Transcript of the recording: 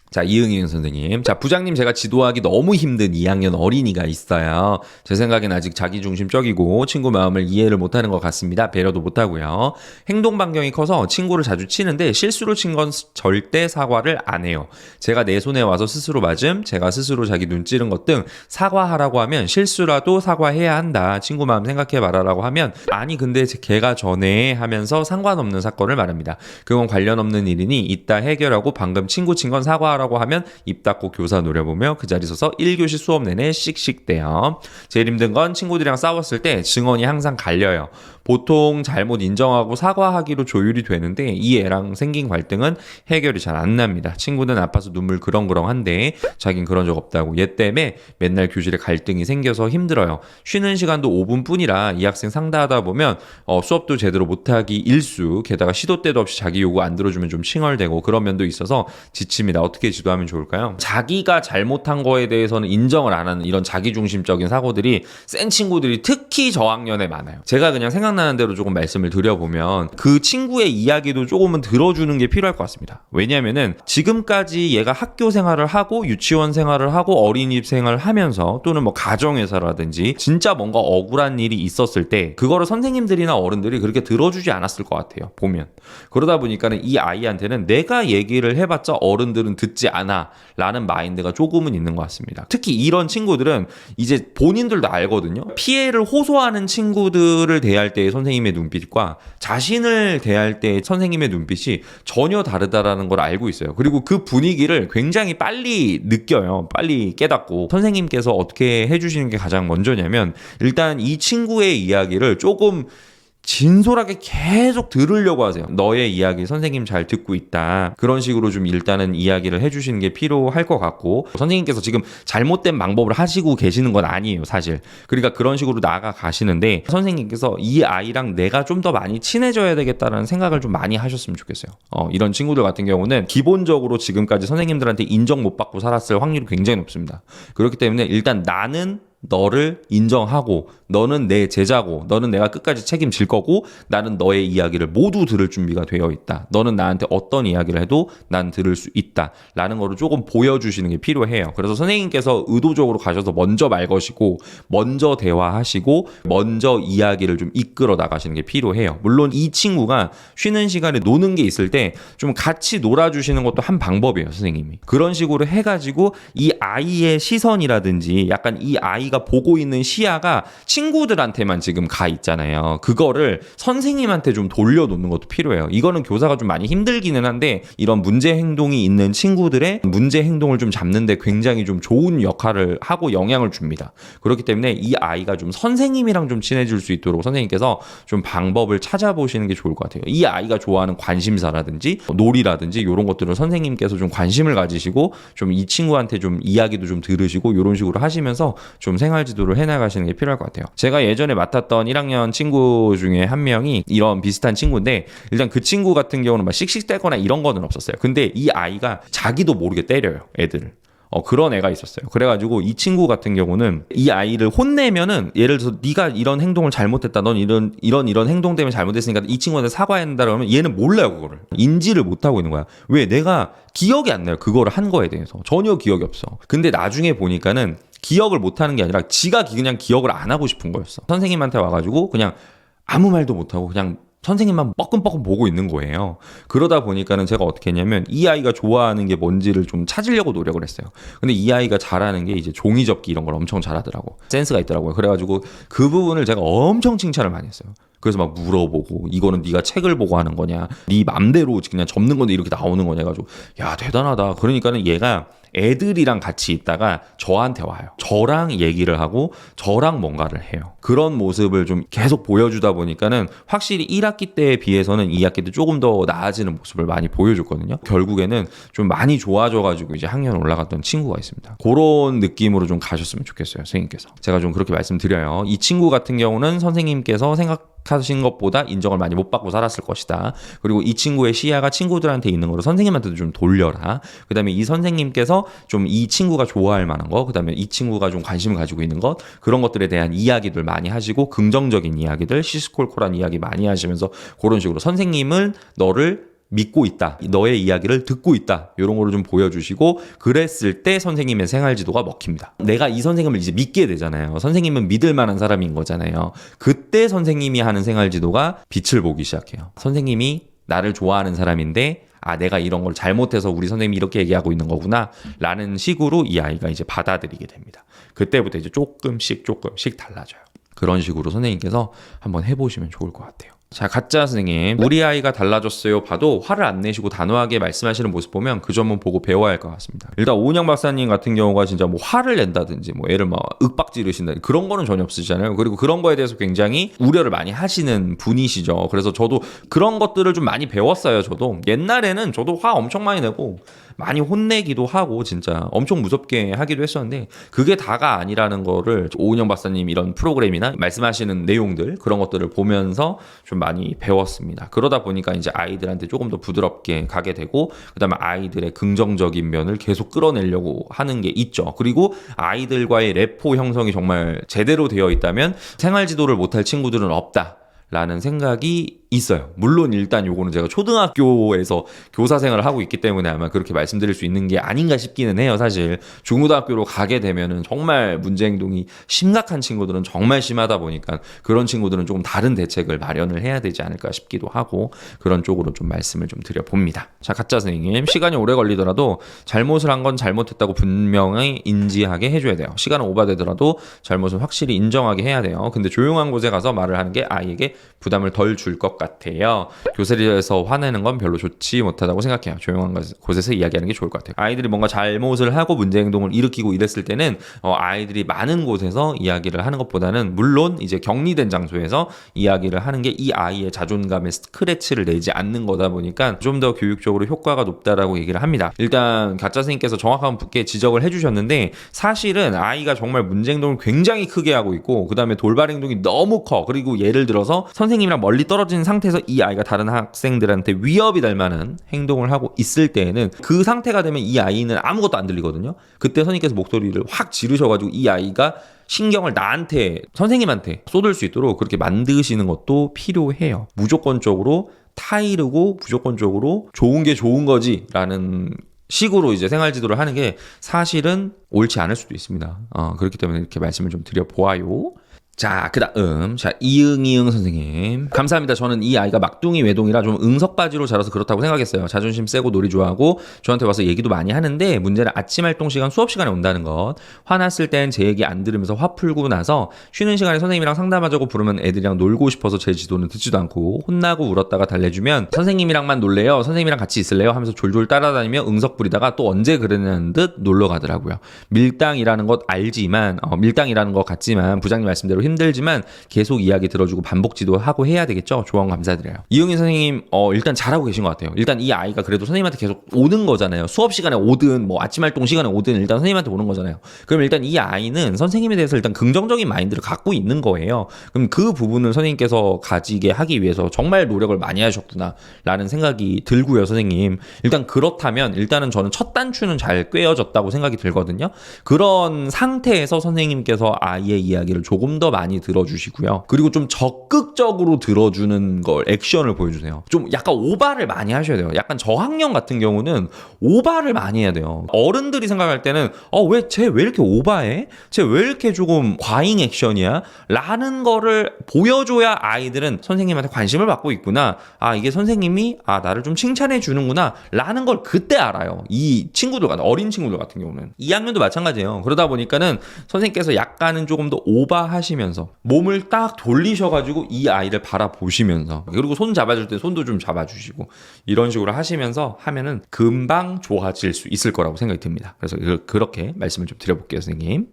자, 이응희 선생님. 자, 부장님, 제가 지도하기 너무 힘든 2학년 어린이가 있어요. 제 생각엔 아직 자기중심적이고 친구 마음을 이해를 못하는 것 같습니다. 배려도 못하고요. 행동 반경이 커서 친구를 자주 치는데 실수로 친 건 절대 사과를 안 해요. 제가 내 손에 와서 스스로 맞음, 제가 스스로 자기 눈 찌른 것 등 사과하라고 하면 실수라도 사과해야 한다. 친구 마음 생각해 봐라라고 하면 아니 근데 걔가 전에 하면서 상관없는 사건을 말합니다. 그건 관련 없는 일이니 이따 해결하고 방금 친구 친 건 사과하라고 하면 입 닫고 교사 노려보며 그 자리 서서 1교시 수업 내내 씩씩대요. 제일 힘든 건 친구들이랑 싸웠을 때 증언이 항상 갈려요. 보통 잘못 인정하고 사과하기로 조율이 되는데 이 애랑 생긴 갈등은 해결이 잘 안 납니다. 친구는 아파서 눈물 그렁그렁한데 자긴 그런 적 없다고. 얘 때문에 맨날 교실에 갈등이 생겨서 힘들어요. 쉬는 시간도 5분뿐이라 이 학생 상대하다 보면 수업도 제대로 못하기 일수, 게다가 시도 때도 없이 자기 요구 안 들어주면 좀 칭얼대고 그런 면도 있어서 지칩니다. 어떻게 지도하면 좋을까요? 자기가 잘못한 거에 대해서는 인정을 안 하는 이런 자기중심적인 사고들이 센 친구들이 특히 저학년에 많아요. 제가 그냥 생각나는 대로 조금 말씀을 드려보면 그 친구의 이야기도 조금은 들어주는 게 필요할 것 같습니다. 왜냐면은 지금까지 얘가 학교 생활을 하고 유치원 생활을 하고 어린이집 생활을 하면서 또는 뭐 가정회사라든지 진짜 뭔가 억울한 일이 있었을 때 그거를 선생님들이나 어른들이 그렇게 들어주지 않았을 것 같아요. 보면. 그러다 보니까는 이 아이한테는 내가 얘기를 해봤자 어른들은 듣지 않아 라는 마인드가 조금은 있는 것 같습니다. 특히 이런 친구들은 이제 본인들도 알거든요. 피해를 호소하는 친구들을 대할 때의 선생님의 눈빛과 자신을 대할 때의 선생님의 눈빛이 전혀 다르다라는 걸 알고 있어요. 그리고 그 분위기를 굉장히 빨리 느껴요. 빨리 깨닫고 선생님께서 어떻게 해주시는 게 가장 먼저냐면 일단 이 친구의 이야기를 조금 진솔하게 계속 들으려고 하세요. 너의 이야기 선생님 잘 듣고 있다. 그런 식으로 좀 일단은 이야기를 해주시는 게 필요할 것 같고 선생님께서 지금 잘못된 방법을 하시고 계시는 건 아니에요, 사실. 그러니까 그런 식으로 나아가 가시는데 선생님께서 이 아이랑 내가 좀 더 많이 친해져야 되겠다는 생각을 좀 많이 하셨으면 좋겠어요. 이런 친구들 같은 경우는 기본적으로 지금까지 선생님들한테 인정 못 받고 살았을 확률이 굉장히 높습니다. 그렇기 때문에 일단 나는 너를 인정하고 너는 내 제자고 너는 내가 끝까지 책임질 거고 나는 너의 이야기를 모두 들을 준비가 되어 있다. 너는 나한테 어떤 이야기를 해도 난 들을 수 있다. 라는 거를 조금 보여주시는 게 필요해요. 그래서 선생님께서 의도적으로 가셔서 먼저 말 거시고 먼저 대화하시고 먼저 이야기를 좀 이끌어 나가시는 게 필요해요. 물론 이 친구가 쉬는 시간에 노는 게 있을 때 좀 같이 놀아주시는 것도 한 방법이에요. 선생님이. 그런 식으로 해가지고 이 아이의 시선이라든지 약간 이 아이가 보고 있는 시야가 친구들한테만 지금 가 있잖아요. 그거를 선생님한테 좀 돌려놓는 것도 필요해요. 이거는 교사가 좀 많이 힘들기는 한데 이런 문제 행동이 있는 친구들의 문제 행동을 좀 잡는데 굉장히 좀 좋은 역할을 하고 영향을 줍니다. 그렇기 때문에 이 아이가 좀 선생님이랑 좀 친해질 수 있도록 선생님께서 좀 방법을 찾아보시는 게 좋을 것 같아요. 이 아이가 좋아하는 관심사라든지 놀이라든지 이런 것들을 선생님께서 좀 관심을 가지시고 좀 이 친구한테 좀 이야기도 좀 들으시고 이런 식으로 하시면서 좀 생활 지도를 해나가시는 게 필요할 것 같아요. 제가 예전에 맡았던 1학년 친구 중에 한 명이 이런 비슷한 친구인데 일단 그 친구 같은 경우는 막 씩씩대거나 이런 거는 없었어요. 근데 이 아이가 자기도 모르게 때려요, 애들을. 그런 애가 있었어요. 그래가지고 이 친구 같은 경우는 이 아이를 혼내면은 예를 들어서 네가 이런 행동을 잘못했다. 넌 이런 행동 때문에 잘못했으니까 이 친구한테 사과해야 한다 그러면 얘는 몰라요. 그거를. 인지를 못하고 있는 거야. 왜? 내가 기억이 안 나요. 그거를 한 거에 대해서. 전혀 기억이 없어. 근데 나중에 보니까는 기억을 못하는 게 아니라 지가 그냥 기억을 안 하고 싶은 거였어. 선생님한테 와가지고 그냥 아무 말도 못하고 그냥 선생님만 뻐끔뻐끔 보고 있는 거예요. 그러다 보니까는 제가 어떻게 했냐면 이 아이가 좋아하는 게 뭔지를 좀 찾으려고 노력을 했어요. 근데 이 아이가 잘하는 게 이제 종이접기 이런 걸 엄청 잘하더라고. 센스가 있더라고요. 그래가지고 그 부분을 제가 엄청 칭찬을 많이 했어요. 그래서 막 물어보고 이거는 네가 책을 보고 하는 거냐 네 맘대로 그냥 접는 건데 이렇게 나오는 거냐 해가지고 야 대단하다. 그러니까는 얘가 애들이랑 같이 있다가 저한테 와요. 저랑 얘기를 하고 저랑 뭔가를 해요. 그런 모습을 좀 계속 보여주다 보니까는 확실히 1학기 때에 비해서는 2학기 때 조금 더 나아지는 모습을 많이 보여줬거든요. 결국에는 좀 많이 좋아져가지고 이제 학년 올라갔던 친구가 있습니다. 그런 느낌으로 좀 가셨으면 좋겠어요. 선생님께서. 제가 좀 그렇게 말씀드려요. 이 친구 같은 경우는 선생님께서 생각하신 것보다 인정을 많이 못 받고 살았을 것이다. 그리고 이 친구의 시야가 친구들한테 있는 거를 선생님한테도 좀 돌려라. 그 다음에 이 선생님께서 좀 이 친구가 좋아할 만한 거, 그 다음에 이 친구가 좀 관심을 가지고 있는 것, 그런 것들에 대한 이야기들 많이 하시고 긍정적인 이야기들, 시시콜콜한 이야기 많이 하시면서 그런 식으로 선생님은 너를 믿고 있다. 너의 이야기를 듣고 있다. 이런 거를 좀 보여주시고 그랬을 때 선생님의 생활지도가 먹힙니다. 내가 이 선생님을 이제 믿게 되잖아요. 선생님은 믿을 만한 사람인 거잖아요. 그때 선생님이 하는 생활지도가 빛을 보기 시작해요. 선생님이 나를 좋아하는 사람인데 내가 이런 걸 잘못해서 우리 선생님이 이렇게 얘기하고 있는 거구나 라는 식으로 이 아이가 이제 받아들이게 됩니다. 그때부터 이제 조금씩 달라져요. 그런 식으로 선생님께서 한번 해보시면 좋을 것 같아요. 자, 가짜 선생님. 우리 아이가 달라졌어요 봐도 화를 안 내시고 단호하게 말씀하시는 모습 보면 그 점은 보고 배워야 할 것 같습니다. 일단 오은영 박사님 같은 경우가 진짜 뭐 화를 낸다든지 뭐 애를 막 윽박 지르신다든지 그런 거는 전혀 없으시잖아요. 그리고 그런 거에 대해서 굉장히 우려를 많이 하시는 분이시죠. 그래서 저도 그런 것들을 좀 많이 배웠어요. 저도 옛날에는 저도 화 엄청 많이 내고 많이 혼내기도 하고 진짜 엄청 무섭게 하기도 했었는데 그게 다가 아니라는 거를 오은영 박사님 이런 프로그램이나 말씀하시는 내용들 그런 것들을 보면서 좀 많이 배웠습니다. 그러다 보니까 이제 아이들한테 조금 더 부드럽게 가게 되고 그다음에 아이들의 긍정적인 면을 계속 끌어내려고 하는 게 있죠. 그리고 아이들과의 래포 형성이 정말 제대로 되어 있다면 생활 지도를 못할 친구들은 없다라는 생각이 있어요. 물론 일단 요거는 제가 초등학교에서 교사 생활을 하고 있기 때문에 아마 그렇게 말씀드릴 수 있는 게 아닌가 싶기는 해요. 사실 중고등학교로 가게 되면은 정말 문제 행동이 심각한 친구들은 정말 심하다 보니까 그런 친구들은 조금 다른 대책을 마련을 해야 되지 않을까 싶기도 하고 그런 쪽으로 좀 말씀을 좀 드려봅니다. 자, 가짜 선생님. 시간이 오래 걸리더라도 잘못을 한 건 잘못했다고 분명히 인지하게 해줘야 돼요. 시간은 오버되더라도 잘못은 확실히 인정하게 해야 돼요. 근데 조용한 곳에 가서 말을 하는 게 아이에게 부담을 덜 줄 것 같아요. 교실에서 화내는 건 별로 좋지 못하다고 생각해요. 조용한 곳에서 이야기하는 게 좋을 것 같아요. 아이들이 뭔가 잘못을 하고 문제 행동을 일으키고 이랬을 때는 아이들이 많은 곳에서 이야기를 하는 것보다는 물론 이제 격리된 장소에서 이야기를 하는 게 이 아이의 자존감에 스크래치를 내지 않는 거다 보니까 좀 더 교육적으로 효과가 높다라고 얘기를 합니다. 일단 가짜 선생님께서 정확한 분께 지적을 해주셨는데 사실은 아이가 정말 문제 행동을 굉장히 크게 하고 있고 그 다음에 돌발 행동이 너무 커. 그리고 예를 들어서 선생님이랑 멀리 떨어진 상태에서 이 아이가 다른 학생들한테 위협이 될 만한 행동을 하고 있을 때에는 그 상태가 되면 이 아이는 아무것도 안 들리거든요. 그때 선생님께서 목소리를 확 지르셔가지고 이 아이가 신경을 나한테 선생님한테 쏟을 수 있도록 그렇게 만드시는 것도 필요해요. 무조건적으로 타이르고 무조건적으로 좋은 게 좋은 거지 라는 식으로 이제 생활 지도를 하는 게 사실은 옳지 않을 수도 있습니다. 그렇기 때문에 이렇게 말씀을 좀 드려보아요. 자, 그다음 이응 선생님 감사합니다. 저는 이 아이가 막둥이 외동이라 좀 응석바지로 자라서 그렇다고 생각했어요. 자존심 세고 놀이 좋아하고 저한테 와서 얘기도 많이 하는데 문제는 아침 활동 시간 수업 시간에 온다는 것. 화났을 땐 제 얘기 안 들으면서 화 풀고 나서 쉬는 시간에 선생님이랑 상담하자고 부르면 애들이랑 놀고 싶어서 제 지도는 듣지도 않고 혼나고 울었다가 달래주면 선생님이랑만 놀래요. 선생님이랑 같이 있을래요? 하면서 졸졸 따라다니며 응석 부리다가 또 언제 그러는 듯 놀러 가더라고요. 밀당이라는 것 알지만 밀당이라는 것 같지만 부장님 말씀대로 힘들지만 계속 이야기 들어주고 반복 지도하고 해야 되겠죠. 조언 감사드려요. 이응희 선생님 일단 잘하고 계신 것 같아요. 일단 이 아이가 그래도 선생님한테 계속 오는 거잖아요. 수업 시간에 오든 뭐 아침 활동 시간에 오든 일단 선생님한테 오는 거잖아요. 그럼 일단 이 아이는 선생님에 대해서 일단 긍정적인 마인드를 갖고 있는 거예요. 그럼 그 부분을 선생님께서 가지게 하기 위해서 정말 노력을 많이 하셨구나 라는 생각이 들고요. 선생님 일단 그렇다면 일단은 저는 첫 단추는 잘 꿰어졌다고 생각이 들거든요. 그런 상태에서 선생님께서 아이의 이야기를 조금 더 많이 들어주시고요. 그리고 좀 적극적으로 들어주는 걸 액션을 보여주세요. 좀 약간 오바를 많이 하셔야 돼요. 약간 저학년 같은 경우는 오바를 많이 해야 돼요. 어른들이 생각할 때는 쟤 왜 이렇게 오바해? 쟤 왜 이렇게 조금 과잉 액션이야? 라는 거를 보여줘야 아이들은 선생님한테 관심을 받고 있구나. 이게 선생님이 나를 좀 칭찬해 주는구나 라는 걸 그때 알아요. 이 친구들 같은 어린 친구들 같은 경우는 2학년도 마찬가지예요. 그러다 보니까는 선생님께서 약간은 조금 더 오바하시면서 몸을 딱 돌리셔가지고 이 아이를 바라보시면서 그리고 손 잡아줄 때 손도 좀 잡아주시고 이런 식으로 하시면서 하면은 금방 좋아질 수 있을 거라고 생각이 듭니다. 그래서 그렇게 말씀을 좀 드려볼게요, 선생님.